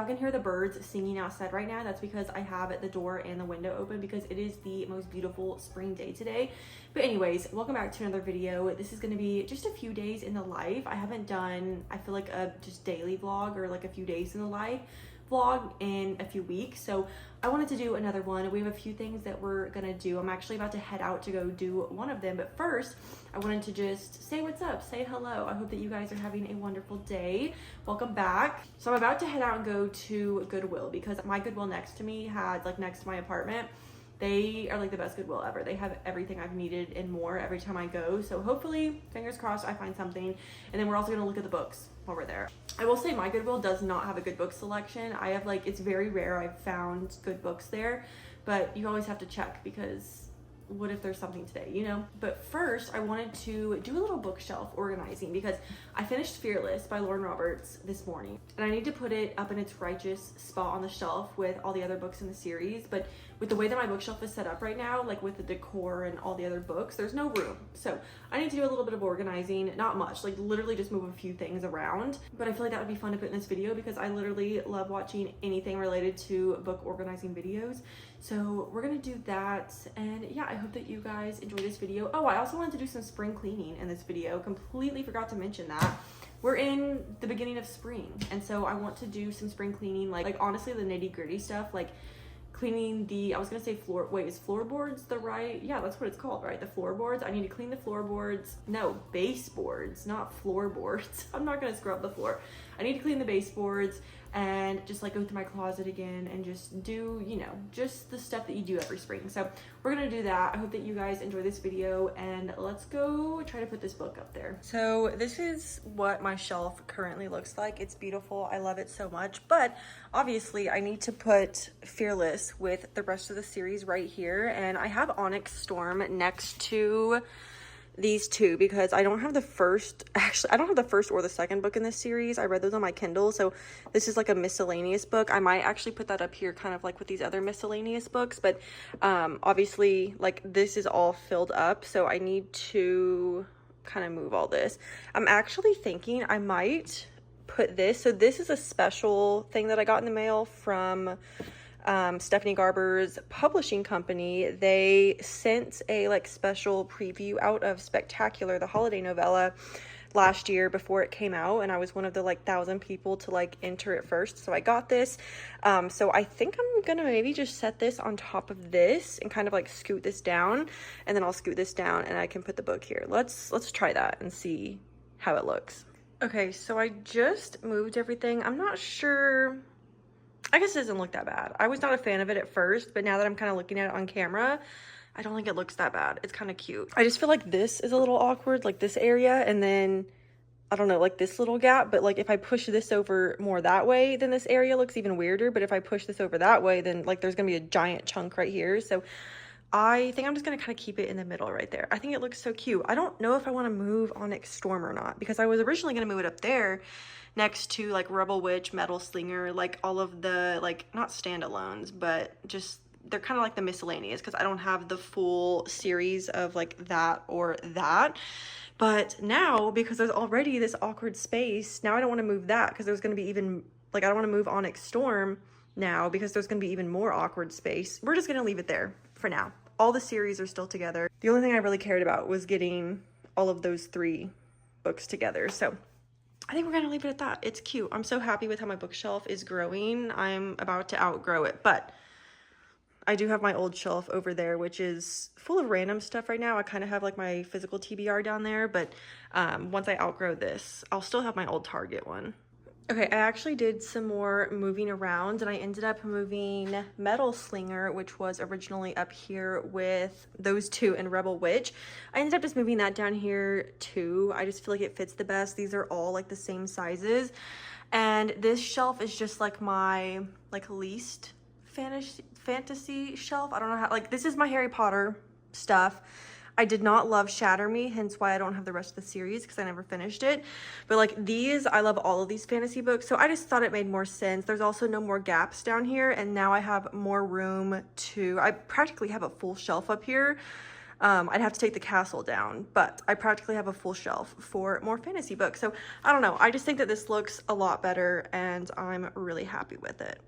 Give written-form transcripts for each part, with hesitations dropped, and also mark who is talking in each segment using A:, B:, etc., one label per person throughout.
A: y'all can hear the birds singing outside right now, that's because I have the door and the window open because it is the most beautiful spring day today. But anyways, welcome back to another video. This is going to be just a few days in the life. I haven't done, I feel like a just daily vlog or like a few days in the life vlog in a few weeks, so I wanted to do another one. We have a few things that we're gonna do. I'm actually about to head out to go do one of them, but first I wanted to just say what's up, say hello. I hope that you guys are having a wonderful day. Welcome back. So I'm about to head out and go to Goodwill because my Goodwill next to me had, like next to my apartment, they are like the best Goodwill ever. They have everything I've needed and more every time I go. So hopefully, fingers crossed, I find something. And then we're also gonna look at the books while we're there. I will say my Goodwill does not have a good book selection. I have like, it's very rare I've found good books there, but you always have to check because what if there's something today, you know? But first I wanted to do a little bookshelf organizing because I finished Fearless by Lauren Roberts this morning and I need to put it up in its righteous spot on the shelf with all the other books in the series. But with the way that my bookshelf is set up right now, like with the decor and all the other books, there's no room. So I need to do a little bit of organizing, not much, like literally just move a few things around. But I feel like that would be fun to put in this video because I literally love watching anything related to book organizing videos. So we're gonna do that, and yeah, I hope that you guys enjoy this video. Oh, I also wanted to do some spring cleaning in this video. Completely forgot to mention that. We're in the beginning of spring, and so I want to do some spring cleaning, like honestly the nitty-gritty stuff, like cleaning the, I was gonna say floor, wait, is floorboards the right? Yeah, that's what it's called, right? The floorboards. I need to clean the floorboards. No, baseboards, not floorboards. I'm not gonna scrub the floor. I need to clean the baseboards and just like go through my closet again and just do, you know, just the stuff that you do every spring. So we're gonna do that. I hope that you guys enjoy this video, and let's go try to put this book up there. So this is what my shelf currently looks like. It's beautiful. I love it so much, but obviously I need to put Fearless with the rest of the series right here, and I have Onyx Storm next to these two because I don't have the first, actually I don't have the first or the second book in this series. I read those on my Kindle, so this is like a miscellaneous book. I might actually put that up here kind of like with these other miscellaneous books, but obviously like this is all filled up, so I need to kind of move all this. I'm actually thinking I might put this, so this is a special thing that I got in the mail from Stephanie Garber's publishing company. They sent a like special preview out of Spectacular, the holiday novella, last year before it came out, and I was one of the like 1,000 people to like enter it first, so I got this. So I think I'm gonna maybe just set this on top of this and kind of like scoot this down, and then I'll scoot this down and I can put the book here. Let's try that and see how it looks. Okay, so I just moved everything. I'm not sure, I guess it doesn't look that bad. I was not a fan of it at first, but now that I'm kind of looking at it on camera, I don't think it looks that bad. It's kind of cute. I just feel like this is a little awkward, like this area, and then, I don't know, like this little gap, but like if I push this over more that way, then this area looks even weirder, but if I push this over that way, then like there's gonna be a giant chunk right here, so I think I'm just gonna kind of keep it in the middle right there. I think it looks so cute. I don't know if I want to move Onyx Storm or not, because I was originally gonna move it up there next to like Rebel Witch, Metal Slinger, like all of the like, not standalones, but just they're kind of like the miscellaneous, because I don't have the full series of like that or that. But now, because there's already this awkward space, now I don't want to move that because there's going to be even, like I don't want to move Onyx Storm now because there's going to be even more awkward space. We're just going to leave it there for now. All the series are still together. The only thing I really cared about was getting all of those 3 books together. So I think we're gonna leave it at that. It's cute. I'm so happy with how my bookshelf is growing. I'm about to outgrow it, but I do have my old shelf over there, which is full of random stuff right now. I kind of have like my physical TBR down there, but once I outgrow this, I'll still have my old Target one. Okay, I actually did some more moving around, and I ended up moving Metal Slinger, which was originally up here with those 2 and Rebel Witch. I ended up just moving that down here too. I just feel like it fits the best. These are all like the same sizes, and this shelf is just like my like least fantasy shelf. I don't know how, like this is my Harry Potter stuff. I did not love Shatter Me, hence why I don't have the rest of the series because I never finished it. But like these, I love all of these fantasy books, so I just thought it made more sense. There's also no more gaps down here, and now I have more room to, I practically have a full shelf up here I'd have to take the castle down, but I practically have a full shelf for more fantasy books. So I don't know, I just think that this looks a lot better and I'm really happy with it.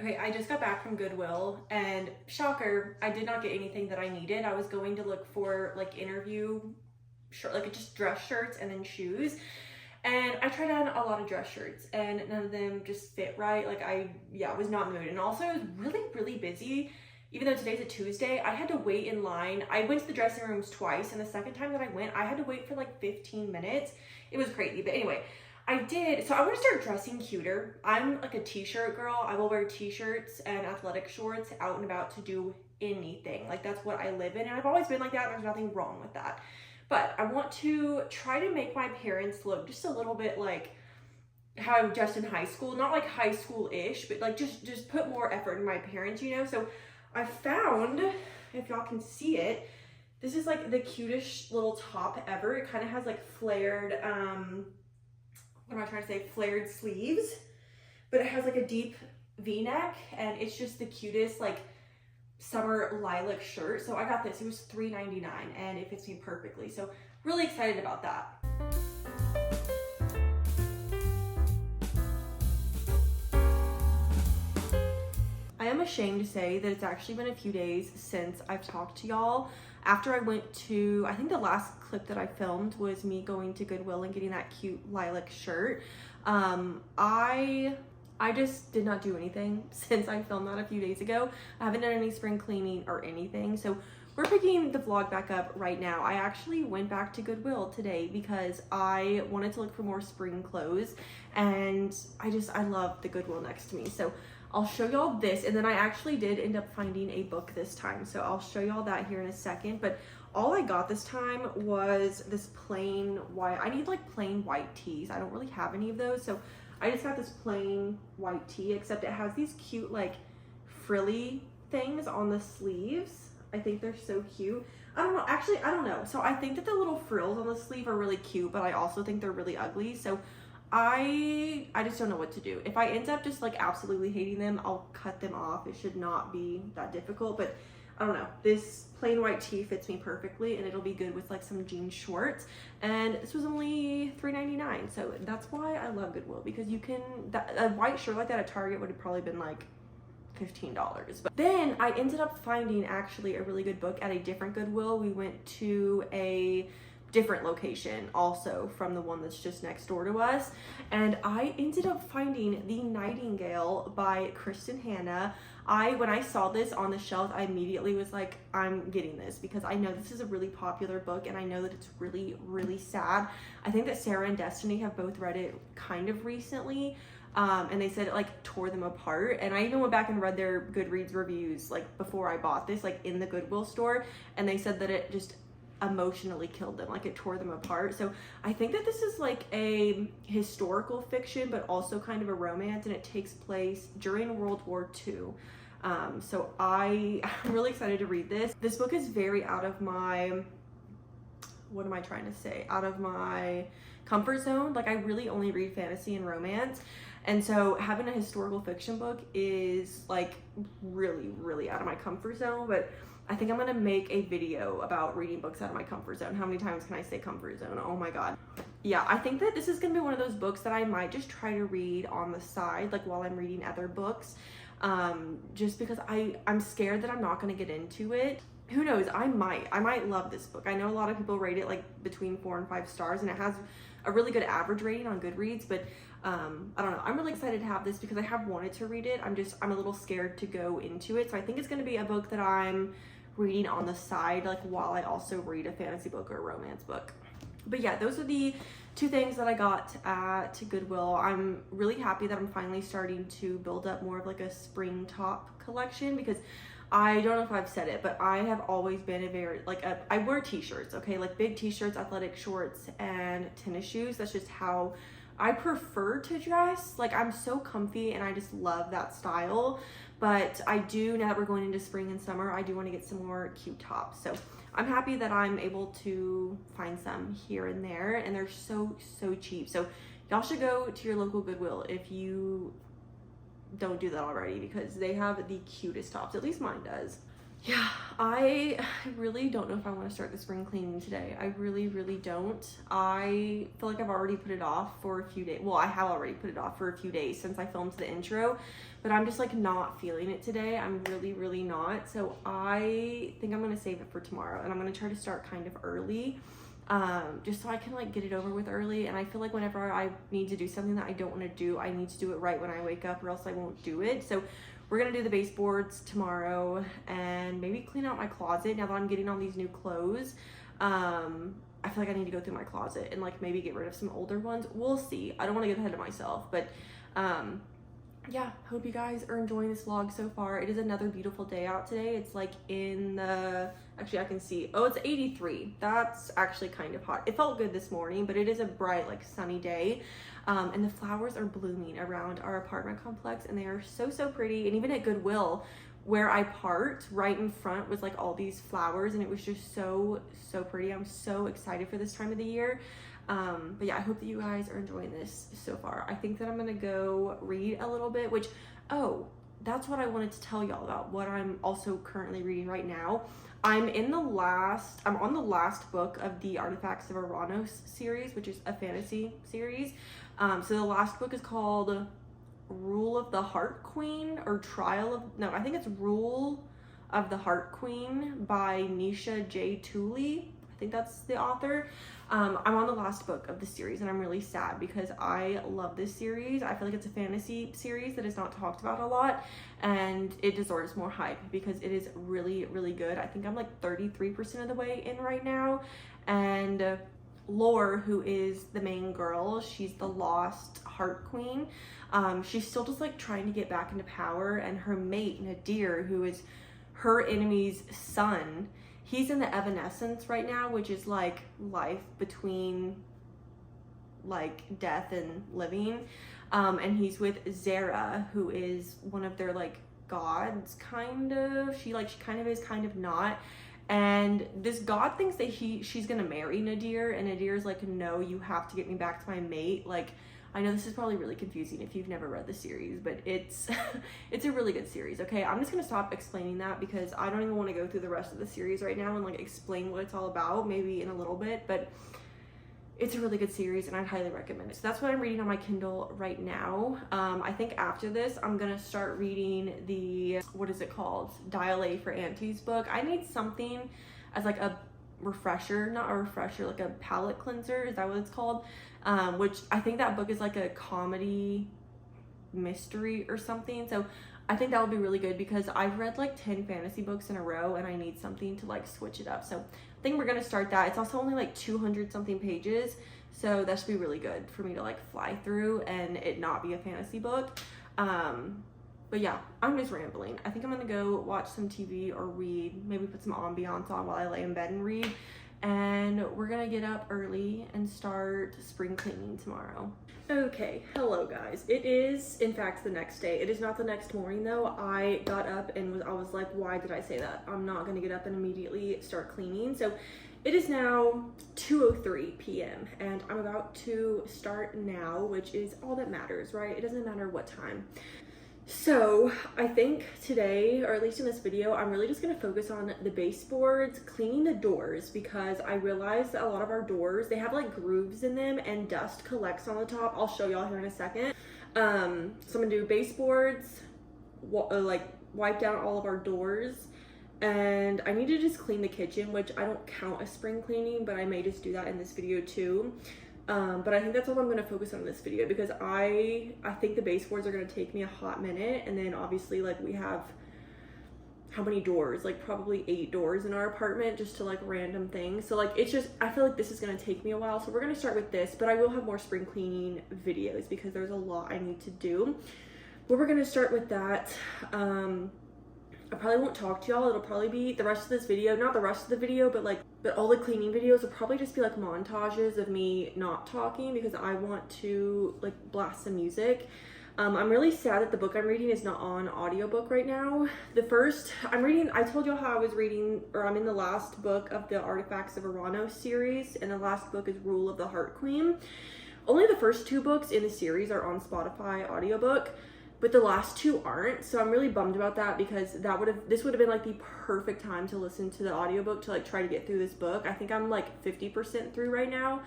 A: Okay, I just got back from Goodwill and shocker, I did not get anything that I needed. I was going to look for like interview shirt, like just dress shirts and then shoes. And I tried on a lot of dress shirts and none of them just fit right. Like I was not in the mood. And also it was really busy. Even though today's a Tuesday, I had to wait in line. I went to the dressing rooms twice and the second time that I went, I had to wait for like 15 minutes. It was crazy, but anyway. So I want to start dressing cuter. I'm like a t-shirt girl. I will wear t-shirts and athletic shorts out and about to do anything. Like that's what I live in. And I've always been like that. There's nothing wrong with that. But I want to try to make my parents look just a little bit like how I was dressed in high school. Not like high school-ish, but like just put more effort in my parents, you know? So I found, if y'all can see it, this is like the cutest little top ever. It kind of has like flared, what am I trying to say? Flared sleeves, but it has like a deep V-neck and it's just the cutest like summer lilac shirt. So I got this, it was $3.99 and it fits me perfectly. So really excited about that. I am ashamed to say that it's actually been a few days since I've talked to y'all. After I went to, I think the last clip that I filmed was me going to Goodwill and getting that cute lilac shirt. I just did not do anything since I filmed that a few days ago. I haven't done any spring cleaning or anything. So we're picking the vlog back up right now. I actually went back to Goodwill today because I wanted to look for more spring clothes and I love the Goodwill next to me. So I'll show y'all this, and then I actually did end up finding a book this time. So I'll show y'all that here in a second. But all I got this time was this plain white. I need like plain white tees. I don't really have any of those. So I just got this plain white tee, except it has these cute like frilly things on the sleeves. I think they're so cute. I don't know, actually, I don't know. So I think that the little frills on the sleeve are really cute, but I also think they're really ugly. So I just don't know what to do. If I end up just like absolutely hating them, I'll cut them off. It should not be that difficult, but I don't know. This plain white tee fits me perfectly and it'll be good with like some jean shorts. And this was only $3.99. So that's why I love Goodwill, because you can, a white shirt like that at Target would have probably been like $15. But then I ended up finding actually a really good book at a different Goodwill. We went to a different location also from the one that's just next door to us, and I ended up finding The Nightingale by Kristen Hanna. When I saw this on the shelf, I immediately was like, I'm getting this, because I know this is a really popular book and I know that it's really sad. I think that Sarah and Destiny have both read it kind of recently, and they said it like tore them apart. And I even went back and read their Goodreads reviews like before I bought this, like in the Goodwill store, and they said that it just emotionally killed them, like it tore them apart. So I think that this is like a historical fiction, but also kind of a romance, and it takes place during World War II. So I'm really excited to read this. This book is very out of my, what am I trying to say? Out of my comfort zone. Like I really only read fantasy and romance. And so having a historical fiction book is like really out of my comfort zone. But I think I'm gonna make a video about reading books out of my comfort zone. How many times can I say comfort zone? Oh my God. Yeah, I think that this is gonna be one of those books that I might just try to read on the side, like while I'm reading other books. Just because I'm scared that I'm not gonna get into it. Who knows, I might love this book. I know a lot of people rate it like between 4 and 5 stars, and it has a really good average rating on Goodreads, but I don't know. I'm really excited to have this because I have wanted to read it. I'm a little scared to go into it. So I think it's gonna be a book that I'm reading on the side, like while I also read a fantasy book or a romance book. But yeah, those are the 2 things that I got at Goodwill. I'm really happy that I'm finally starting to build up more of like a spring top collection, because I don't know if I've said it, but I have always been I wear t-shirts, okay? Like big t-shirts, athletic shorts, and tennis shoes. That's just how I prefer to dress. Like I'm so comfy and I just love that style. But I do, now that we're going into spring and summer, I do want to get some more cute tops. So I'm happy that I'm able to find some here and there, and they're so cheap. So Y'all should go to your local Goodwill if you don't do that already, because they have the cutest tops. At least mine does. Yeah, I really don't know if I want to start the spring cleaning today. I really don't. I feel like I've already put it off for a few days. Well, I have already put it off for a few days since I filmed the intro, but I'm just like not feeling it today. I'm really not. So I think I'm going to save it for tomorrow, and I'm going to try to start kind of early, just so I can like get it over with early. And I feel like whenever I need to do something that I don't want to do, I need to do it right when I wake up, or else I won't do it. So we're gonna do the baseboards tomorrow and maybe clean out my closet now that I'm getting all these new clothes. I feel like I need to go through my closet and like maybe get rid of some older ones. We'll see. I don't want to get ahead of myself, but yeah, hope you guys are enjoying this vlog so far. It is another beautiful day out today. It's like in the, actually I can see, oh, it's 83. That's actually kind of hot. It felt good this morning, but it is a bright, like sunny day. And the flowers are blooming around our apartment complex, and they are so pretty. And even at Goodwill, where I parked, right in front was like all these flowers, and it was just so pretty. I'm so excited for this time of the year. But yeah, I hope that you guys are enjoying this so far. I think that I'm gonna go read a little bit, which, oh, that's what I wanted to tell y'all about, what I'm also currently reading right now. I'm on the last book of the Artifacts of Uranus series, which is a fantasy series. So the last book is called Rule of the Heart Queen, or I think it's Rule of the Heart Queen by Nisha J. Tooley. I think that's the author. I'm on the last book of the series, and I'm really sad because I love this series. I feel like it's a fantasy series that is not talked about a lot, and it deserves more hype because it is really good. I think I'm like 33% of the way in right now, and Lore, who is the main girl, she's the lost heart queen. She's still just like trying to get back into power, and her mate Nadir, who is her enemy's son, he's in the evanescence right now, which is like life between like death and living. And he's with Zara, who is one of their like gods, kind of. She kind of is, kind of not. And this god thinks that she's gonna marry Nadir, and Nadir's like, no, you have to get me back to my mate. Like, I know this is probably really confusing if you've never read the series, but it's it's a really good series. Okay, I'm just gonna stop explaining that because I don't even want to go through the rest of the series right now and like explain what it's all about, maybe in a little bit, but it's a really good series and I'd highly recommend it. So that's what I'm reading on my Kindle right now. I think after this, I'm gonna start reading the, what is it called? Dial A for Auntie's book. I need something as like a refresher, not a refresher, like a palate cleanser. Is that what it's called? Which I think that book is like a comedy mystery or something. So I think that would be really good because I've read like 10 fantasy books in a row and I need something to like switch it up. So I think we're gonna start that. It's also only like 200 something pages, so that should be really good for me to like fly through and it not be a fantasy book. But yeah, I'm just rambling. I think I'm gonna go watch some TV or read, maybe put some ambiance on while I lay in bed and read. And we're gonna get up early and start spring cleaning tomorrow. Okay, hello guys. It is, in fact, the next day. It is not the next morning though. I got up and I was like, why did I say that? I'm not gonna get up and immediately start cleaning. So it is now 2:03 p.m. and I'm about to start now, which is all that matters, right? It doesn't matter what time. So I think today, or at least in this video, I'm really just going to focus on the baseboards, cleaning the doors, because I realized that a lot of our doors, they have like grooves in them and dust collects on the top. I'll show y'all here in a second. So I'm going to do baseboards, like wipe down all of our doors, and I need to just clean the kitchen, which I don't count as spring cleaning, but I may just do that in this video too. But I think that's all I'm going to focus on in this video because I think the baseboards are going to take me a hot minute. And then obviously like we have how many doors, like probably 8 doors in our apartment, just to like random things. So like, it's just, I feel like this is going to take me a while. So we're going to start with this, but I will have more spring cleaning videos because there's a lot I need to do. But we're going to start with that. I probably won't talk to y'all. It'll probably be the rest of this video, not the rest of the video, but all the cleaning videos will probably just be like montages of me not talking because I want to like blast some music. I'm really sad that the book I'm reading is not on audiobook right now. I told y'all how I was reading, or I'm in the last book of the Artifacts of Uranus series, and the last book is Rule of the Heart Queen, Only the first 2 books in the series are on Spotify audiobook, but the last 2 aren't. So I'm really bummed about that, because this would have been like the perfect time to listen to the audiobook to like try to get through this book. I think I'm like 50% through right now.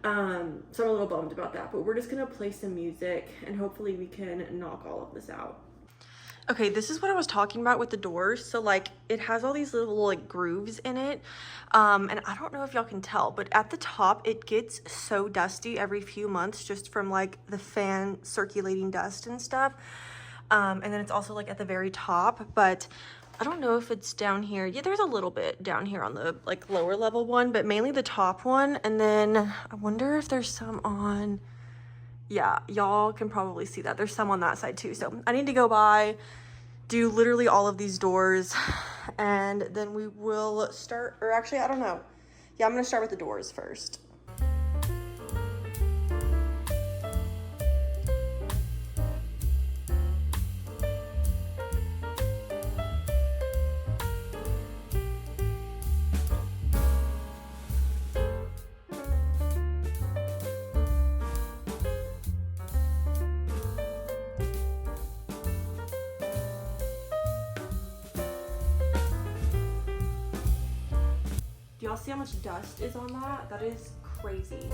A: So I'm a little bummed about that, but we're just gonna play some music and hopefully we can knock all of this out. Okay, this is what I was talking about with the doors. So like it has all these little like grooves in it. And I don't know if y'all can tell, but at the top it gets so dusty every few months just from like the fan circulating dust and stuff. And then it's also like at the very top, but I don't know if it's down here. Yeah, there's a little bit down here on the like lower level one, but mainly the top one. And then I wonder if there's some on, yeah, y'all can probably see that. There's some on that side too. So I need to go by, do literally all of these doors, and then we will start, or actually, I don't know. Yeah, I'm gonna start with the doors first. Do y'all see how much dust is on that? That is crazy.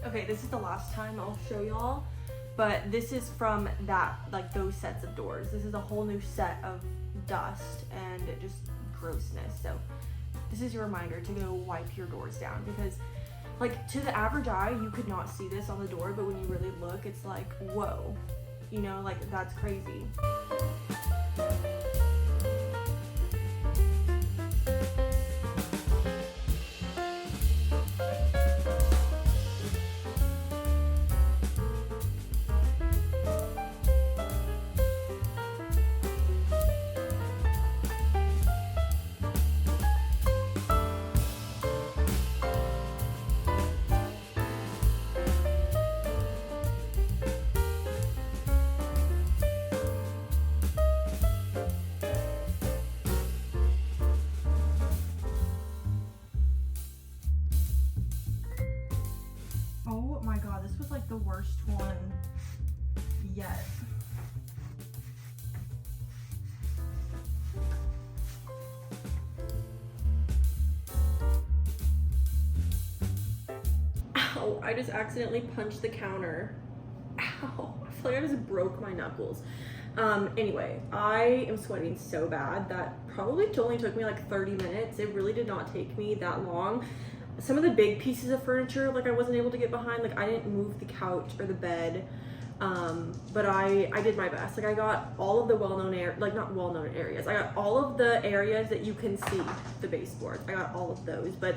A: Okay, this is the last time I'll show y'all, but this is from that, like those sets of doors. This is a whole new set of dust and just grossness. So this is your reminder to go wipe your doors down, because like to the average eye, you could not see this on the door, but when you really look, it's like, whoa, you know, like that's crazy. Oh my god, this was like the worst one yet. Ow, I just accidentally punched the counter. Ow, I feel like I just broke my knuckles. Anyway, I am sweating so bad that probably only took me like 30 minutes. It really did not take me that long. Some of the big pieces of furniture, like I wasn't able to get behind, like I didn't move the couch or the bed, but I did my best. Like I got all of the well-known not well-known areas. I got all of the areas that you can see the baseboards. I got all of those, but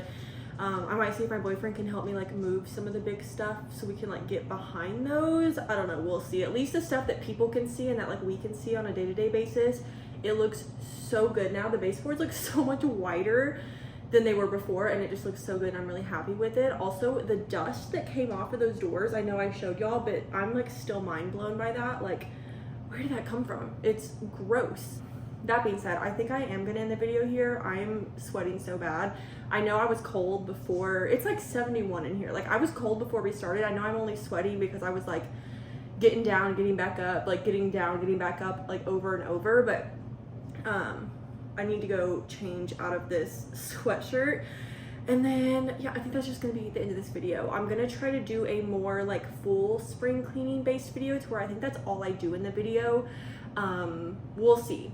A: I might see if my boyfriend can help me like move some of the big stuff so we can like get behind those. I don't know, we'll see. At least the stuff that people can see and that like we can see on a day-to-day basis, it looks so good now. The baseboards look so much wider than they were before, and it just looks so good, and I'm really happy with it. Also, the dust that came off of those doors, I know I showed y'all, but I'm like still mind blown by that. Like, where did that come from? It's gross. That being said, I think I am gonna end the video here. I'm sweating so bad. I know I was cold before. It's like 71 in here. Like I was cold before we started. I know I'm only sweating because I was like getting down, getting back up, like getting down, getting back up, like over and over, but I need to go change out of this sweatshirt, and then yeah, I think that's just gonna be the end of this video. I'm gonna try to do a more like full spring cleaning based video to where I think that's all I do in the video. We'll see.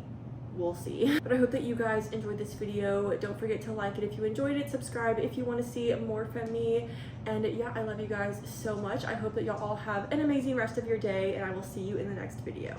A: But I hope that you guys enjoyed this video. Don't forget to like it if you enjoyed it, subscribe if you want to see more from me, and yeah, I love you guys so much. I hope that y'all all have an amazing rest of your day, and I will see you in the next video.